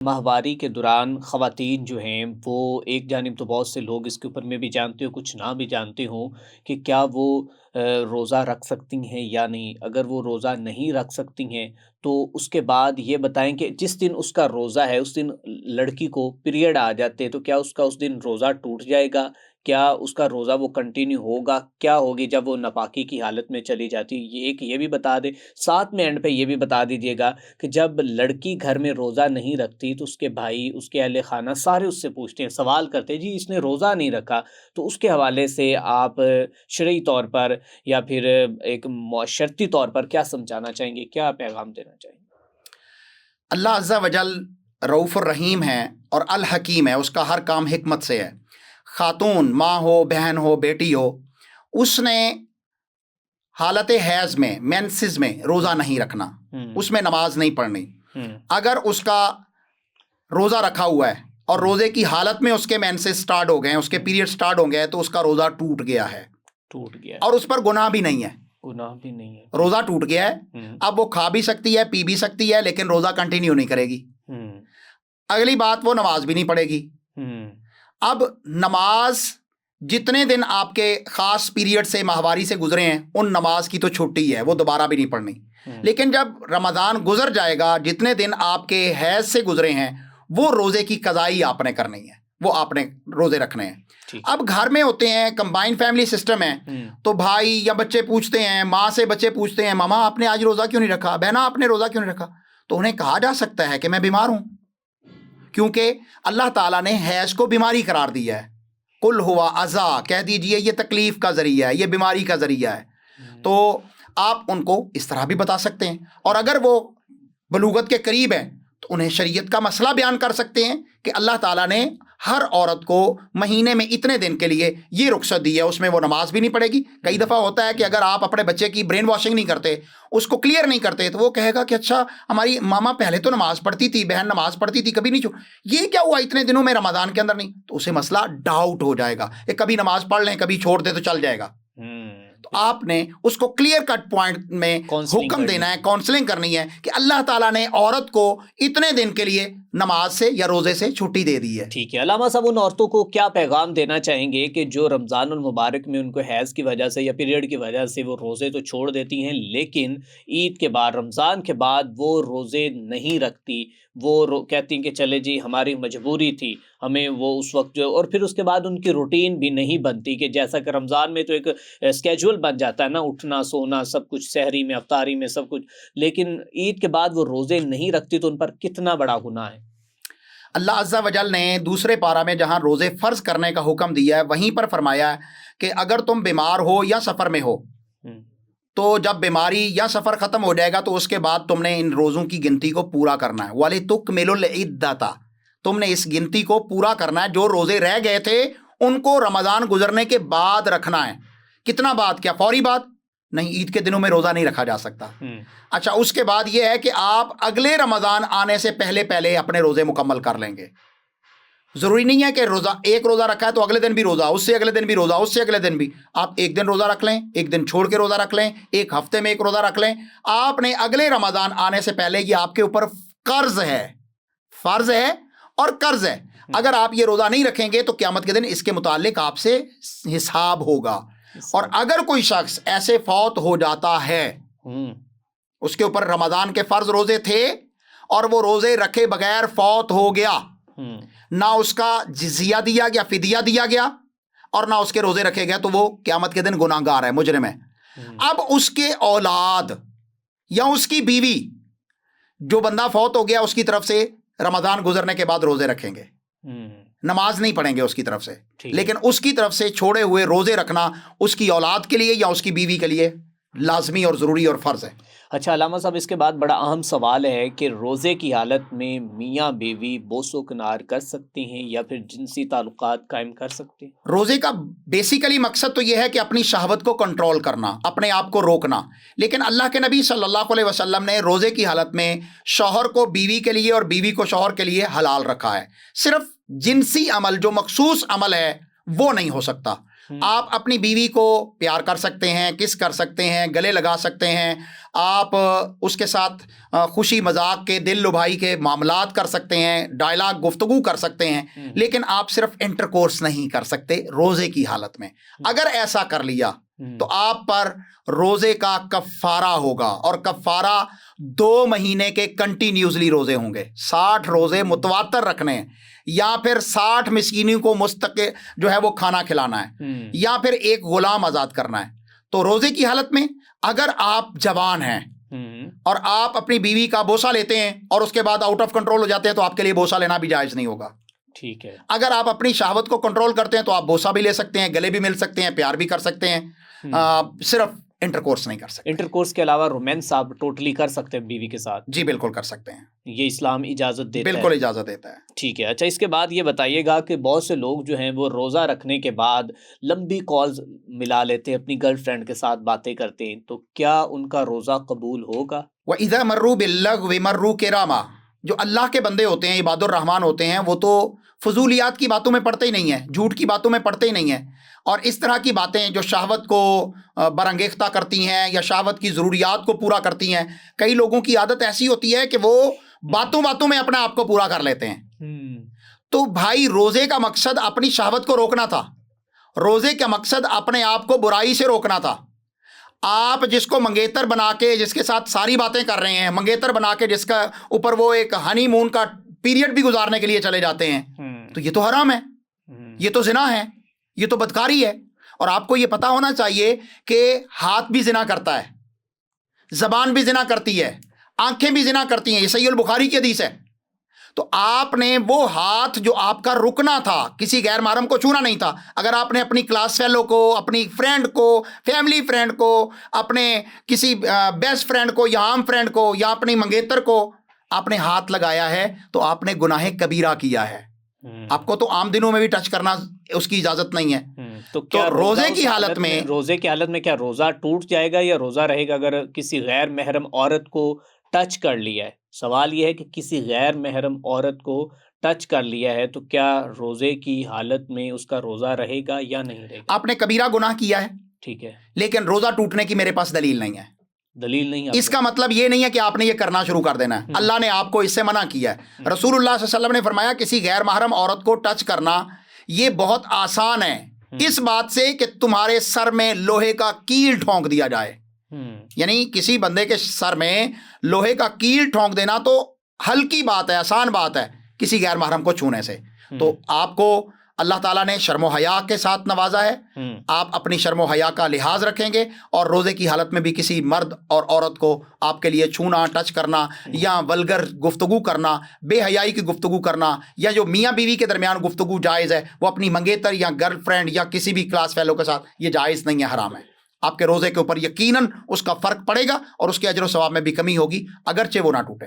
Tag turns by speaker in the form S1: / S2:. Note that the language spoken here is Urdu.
S1: ماہواری کے دوران خواتین جو ہیں وہ ایک جانب تو بہت سے لوگ اس کے اوپر میں بھی جانتے ہوں کچھ نہ بھی جانتے ہوں کہ کیا وہ روزہ رکھ سکتی ہیں یا نہیں۔ اگر وہ روزہ نہیں رکھ سکتی ہیں تو اس کے بعد یہ بتائیں کہ جس دن اس کا روزہ ہے اس دن لڑکی کو پیریڈ آ جاتے ہیں تو کیا اس کا اس دن روزہ ٹوٹ جائے گا؟ کیا اس کا روزہ وہ کنٹینیو ہوگا؟ کیا ہوگی جب وہ ناپاکی کی حالت میں چلی جاتی ہے؟ یہ بھی بتا دیں، ساتھ میں اینڈ پہ یہ بھی بتا دیجیے گا کہ جب لڑکی گھر میں روزہ نہیں رکھتی تو اس کے بھائی، اس کے اہل خانہ سارے اس سے پوچھتے ہیں، سوال کرتے ہیں جی اس نے روزہ نہیں رکھا۔ تو اس کے حوالے سے آپ شرعی طور پر یا پھر ایک معاشرتی طور پر کیا سمجھانا چاہیں گے، کیا پیغام دینا چاہیں گے؟
S2: اللہ عز و جل رؤوف الرحیم ہے اور الحکیم ہے، اس کا ہر کام حکمت سے ہے۔ خاتون ماں ہو، بہن ہو، بیٹی ہو، اس نے حالت حیض میں، مینسز میں روزہ نہیں رکھنا، اس میں نماز نہیں پڑھنی۔ اگر اس کا روزہ رکھا ہوا ہے اور روزے کی حالت میں اس کے مینسز سٹارٹ ہو گئے ہیں، اس کے پیریڈ سٹارٹ ہو گئے ہیں، تو اس کا روزہ ٹوٹ گیا ہے، اور اس پر گناہ بھی نہیں ہے،
S1: گناہ بھی نہیں ہے،
S2: روزہ ٹوٹ گیا ہے۔ اب وہ کھا بھی سکتی ہے، پی بھی سکتی ہے، لیکن روزہ کنٹینیو نہیں کرے گی۔ اگلی بات، وہ نماز بھی نہیں پڑھے گی۔ اب نماز جتنے دن آپ کے خاص پیریڈ سے، ماہواری سے گزرے ہیں، ان نماز کی تو چھٹی ہے، وہ دوبارہ بھی نہیں پڑھنی۔ لیکن جب رمضان گزر جائے گا، جتنے دن آپ کے حیض سے گزرے ہیں، وہ روزے کی قضائی آپ نے کرنی ہے، وہ آپ نے روزے رکھنے ہیں۔ اب گھر میں ہوتے ہیں، کمبائن فیملی سسٹم ہے، تو بھائی یا بچے پوچھتے ہیں، ماں سے بچے پوچھتے ہیں، ماما آپ نے آج روزہ کیوں نہیں رکھا، بہنا آپ نے روزہ کیوں نہیں رکھا؟ تو انہیں کہا جا سکتا ہے کہ میں بیمار ہوں، کیونکہ اللہ تعالیٰ نے حیض کو بیماری قرار دیا ہے۔ قل ہوا اذا، کہہ دیجئے یہ تکلیف کا ذریعہ ہے، یہ بیماری کا ذریعہ ہے۔ تو آپ ان کو اس طرح بھی بتا سکتے ہیں، اور اگر وہ بلوغت کے قریب ہیں تو انہیں شریعت کا مسئلہ بیان کر سکتے ہیں کہ اللہ تعالیٰ نے ہر عورت کو مہینے میں اتنے دن کے لیے یہ رخصت دی ہے، اس میں وہ نماز بھی نہیں پڑھے گی۔ کئی دفعہ ہوتا ہے کہ اگر آپ اپنے بچے کی برین واشنگ نہیں کرتے، اس کو کلیئر نہیں کرتے، تو وہ کہے گا کہ اچھا ہماری ماما پہلے تو نماز پڑھتی تھی، بہن نماز پڑھتی تھی، کبھی نہیں چھوڑ، یہ کیا ہوا اتنے دنوں میں رمضان کے اندر نہیں؟ تو اسے مسئلہ ڈاؤٹ ہو جائے گا کہ کبھی نماز پڑھ لیں، کبھی چھوڑ دے تو چل جائے گا۔ تو آپ نے اس کو کلیئر کٹ پوائنٹ میں حکم دینا ہے، کاؤنسلنگ کرنی ہے کہ اللہ تعالیٰ نے عورت کو اتنے دن کے لیے نماز سے یا روزے سے چھٹی دے دی ہے۔
S1: ٹھیک ہے، علامہ صاحب ان عورتوں کو کیا پیغام دینا چاہیں گے کہ جو رمضان المبارک میں ان کو حیض کی وجہ سے یا پیریڈ کی وجہ سے وہ روزے تو چھوڑ دیتی ہیں، لیکن عید کے بعد، رمضان کے بعد وہ روزے نہیں رکھتی، وہ کہتی ہیں کہ چلے جی ہماری مجبوری تھی، ہمیں وہ اس وقت جو، اور پھر اس کے بعد ان کی روٹین بھی نہیں بنتی کہ جیسا کہ رمضان میں تو ایک اسکیجول بن جاتا ہے نا، اٹھنا سونا سب کچھ، سحری میں افطاری میں سب کچھ، لیکن عید کے بعد وہ روزے نہیں رکھتی، تو ان پر کتنا بڑا گناہ ہے۔
S2: اللہ عز و جل نے دوسرے پارہ میں جہاں روزے فرض کرنے کا حکم دیا ہے، وہیں پر فرمایا ہے کہ اگر تم بیمار ہو یا سفر میں ہو، تو جب بیماری یا سفر ختم ہو جائے گا تو اس کے بعد تم نے ان روزوں کی گنتی کو پورا کرنا ہے۔ وَلِتُكْمِلُوا الْعِدَّةَ، تم نے اس گنتی کو پورا کرنا ہے، جو روزے رہ گئے تھے ان کو رمضان گزرنے کے بعد رکھنا ہے۔ کتنا بعد؟ کیا فوری بات؟ نہیں، عید کے دنوں میں روزہ نہیں رکھا جا سکتا۔ اچھا، اس کے بعد یہ ہے کہ آپ اگلے رمضان آنے سے پہلے پہلے اپنے روزے مکمل کر لیں گے۔ ضروری نہیں ہے کہ روزہ ایک روزہ رکھا ہے تو اگلے دن بھی روزہ، اس سے اگلے دن بھی روزہ، اس سے اگلے دن بھی۔ آپ ایک دن روزہ رکھ لیں، ایک دن چھوڑ کے روزہ رکھ لیں، ایک ہفتے میں ایک روزہ رکھ لیں۔ آپ نے اگلے رمضان آنے سے پہلے، یہ آپ کے اوپر قرض ہے، فرض ہے اور قرض ہے۔ اگر آپ یہ روزہ نہیں رکھیں گے تو قیامت کے دن اس کے متعلق آپ سے حساب ہوگا۔ اور اگر کوئی شخص ایسے فوت ہو جاتا ہے، اس کے اوپر رمضان کے فرض روزے تھے اور وہ روزے رکھے بغیر فوت ہو گیا، نہ اس کا جزیہ دیا گیا، فدیہ دیا گیا، اور نہ اس کے روزے رکھے گئے، تو وہ قیامت کے دن گناہ گار ہے، مجرم ہے۔ اب اس کے اولاد یا اس کی بیوی، جو بندہ فوت ہو گیا، اس کی طرف سے رمضان گزرنے کے بعد روزے رکھیں گے، نماز نہیں پڑھیں گے اس کی طرف سے، لیکن اس کی طرف سے چھوڑے ہوئے روزے رکھنا اس کی اولاد کے لیے یا اس کی بیوی کے لیے لازمی اور ضروری اور فرض ہے۔
S1: اچھا علامہ صاحب، اس کے بعد بڑا اہم سوال ہے کہ روزے کی حالت میں میاں بیوی بوس و کنار کر سکتے ہیں یا پھر جنسی تعلقات قائم کر سکتے ہیں؟
S2: روزے کا بیسیکلی مقصد تو یہ ہے کہ اپنی شہوت کو کنٹرول کرنا، اپنے آپ کو روکنا، لیکن اللہ کے نبی صلی اللہ علیہ وسلم نے روزے کی حالت میں شوہر کو بیوی کے لیے اور بیوی کو شوہر کے لیے حلال رکھا ہے۔ صرف جنسی عمل، جو مخصوص عمل ہے، وہ نہیں ہو سکتا۔ آپ اپنی بیوی کو پیار کر سکتے ہیں، کس کر سکتے ہیں، گلے لگا سکتے ہیں، آپ اس کے ساتھ خوشی مذاق کے، دل لبھائی کے معاملات کر سکتے ہیں، ڈائلاگ گفتگو کر سکتے ہیں، لیکن آپ صرف انٹر کورس نہیں کر سکتے روزے کی حالت میں۔ اگر ایسا کر لیا تو آپ پر روزے کا کفارہ ہوگا، اور کفارہ 2 مہینے کے کنٹینیوسلی روزے ہوں گے، 60 روزے متواتر رکھنے ہیں، یا پھر 60 مسکینوں کو مستقل جو ہے وہ کھانا کھلانا ہے، یا پھر ایک غلام آزاد کرنا ہے۔ تو روزے کی حالت میں اگر آپ جوان ہیں اور آپ اپنی بیوی کا بوسہ لیتے ہیں اور اس کے بعد آؤٹ آف کنٹرول ہو جاتے ہیں تو آپ کے لیے بوسہ لینا بھی جائز نہیں ہوگا۔
S1: ٹھیک ہے۔
S2: اگر آپ اپنی شہوت کو کنٹرول کرتے ہیں تو آپ بوسہ بھی لے سکتے ہیں، گلے بھی مل سکتے ہیں، پیار بھی کر سکتے ہیں، صرف انٹر کورس نہیں کر سکتے۔
S1: انٹر کورس کے علاوہ رومانس آپ ٹوٹلی کر سکتے ہیں بیوی کے ساتھ؟
S2: جی بالکل کر سکتے ہیں،
S1: یہ اسلام اجازت دیتا ہے؟
S2: بالکل اجازت دیتا ہے۔
S1: ٹھیک ہے۔ اچھا، اس کے بعد یہ بتائیے گا کہ بہت سے لوگ جو ہیں وہ روزہ رکھنے کے بعد لمبی کالز ملا لیتے ہیں، اپنی گرل فرینڈ کے ساتھ باتیں کرتے ہیں، تو کیا ان کا روزہ قبول ہوگا؟
S2: وَإِذَا مَرُّوا بِاللَّغْوِ مَرُّوا كِرَامًا، جو اللہ کے بندے ہوتے ہیں، عباد الرحمن ہوتے ہیں، وہ تو فضولیات کی باتوں میں پڑتے ہی نہیں ہیں، جھوٹ کی باتوں میں پڑتے ہی نہیں ہیں، اور اس طرح کی باتیں جو شہوت کو برانگیختہ کرتی ہیں یا شہوت کی ضروریات کو پورا کرتی ہیں، کئی لوگوں کی عادت ایسی ہوتی ہے کہ وہ باتوں باتوں میں اپنے آپ کو پورا کر لیتے ہیں۔ تو بھائی، روزے کا مقصد اپنی شہوت کو روکنا تھا، روزے کا مقصد اپنے آپ کو برائی سے روکنا تھا۔ آپ جس کو منگیتر بنا کے، جس کے ساتھ ساری باتیں کر رہے ہیں، منگیتر بنا کے جس کا اوپر وہ ایک ہنی مون کا پیریڈ بھی گزارنے کے لیے چلے جاتے ہیں، تو یہ تو حرام ہے، یہ تو زنا ہے، یہ تو بدکاری ہے۔ اور آپ کو یہ پتا ہونا چاہیے کہ ہاتھ بھی زنا کرتا ہے، زبان بھی زنا کرتی ہے، آنکھیں بھی زنا کرتی ہیں، یہ صحیح البخاری کی حدیث ہے۔ تو آپ نے وہ ہاتھ جو آپ کا رکنا تھا، کسی غیر محرم کو چھونا نہیں تھا، اگر آپ نے اپنی کلاس فیلو کو، اپنی فرینڈ کو، فیملی فرینڈ کو، اپنے کسی بیسٹ فرینڈ کو یا عام فرینڈ کو یا اپنی منگیتر کو آپ نے ہاتھ لگایا ہے تو آپ نے گناہ کبیرہ کیا ہے۔ آپ کو تو عام دنوں میں بھی ٹچ کرنا اس کی اجازت نہیں ہے۔
S1: تو کیا
S2: روزے کی حالت میں،
S1: روزے کی حالت میں کیا روزہ ٹوٹ جائے گا یا روزہ رہے گا اگر کسی غیر محرم عورت کو ٹچ کر لیا ہے؟ سوال یہ ہے کہ کسی غیر محرم عورت کو ٹچ کر لیا ہے تو کیا روزے کی حالت میں اس کا روزہ رہے گا یا نہیں رہے گا؟
S2: آپ نے کبیرہ گناہ کیا ہے،
S1: ٹھیک ہے،
S2: لیکن روزہ ٹوٹنے کی میرے پاس دلیل نہیں ہے۔
S1: دلیل نہیں ہے؟
S2: اس کا مطلب یہ نہیں ہے کہ آپ نے یہ کرنا شروع کر دینا ہے، اللہ نے آپ کو اس سے منع کیا ہے۔ رسول اللہ صلی اللہ علیہ وسلم نے فرمایا کسی غیر محرم عورت کو ٹچ کرنا یہ بہت آسان ہے اس بات سے کہ تمہارے سر میں لوہے کا کیل ٹھونک دیا جائے۔ یعنی کسی بندے کے سر میں لوہے کا کیل ٹھونک دینا تو ہلکی بات ہے، آسان بات ہے کسی غیر محرم کو چھونے سے۔ تو آپ کو اللہ تعالیٰ نے شرم و حیا کے ساتھ نوازا ہے، آپ اپنی شرم و حیا کا لحاظ رکھیں گے، اور روزے کی حالت میں بھی کسی مرد اور عورت کو آپ کے لیے چھونا، ٹچ کرنا یا ولگر گفتگو کرنا، بے حیائی کی گفتگو کرنا، یا جو میاں بیوی کے درمیان گفتگو جائز ہے وہ اپنی منگیتر یا گرل فرینڈ یا کسی بھی کلاس فیلو کے ساتھ یہ جائز نہیں ہے، حرام ہے۔ آپ کے روزے کے اوپر یقیناً اس کا فرق پڑے گا اور اس کے اجر و ثواب میں بھی کمی ہوگی، اگرچہ وہ نہ ٹوٹے۔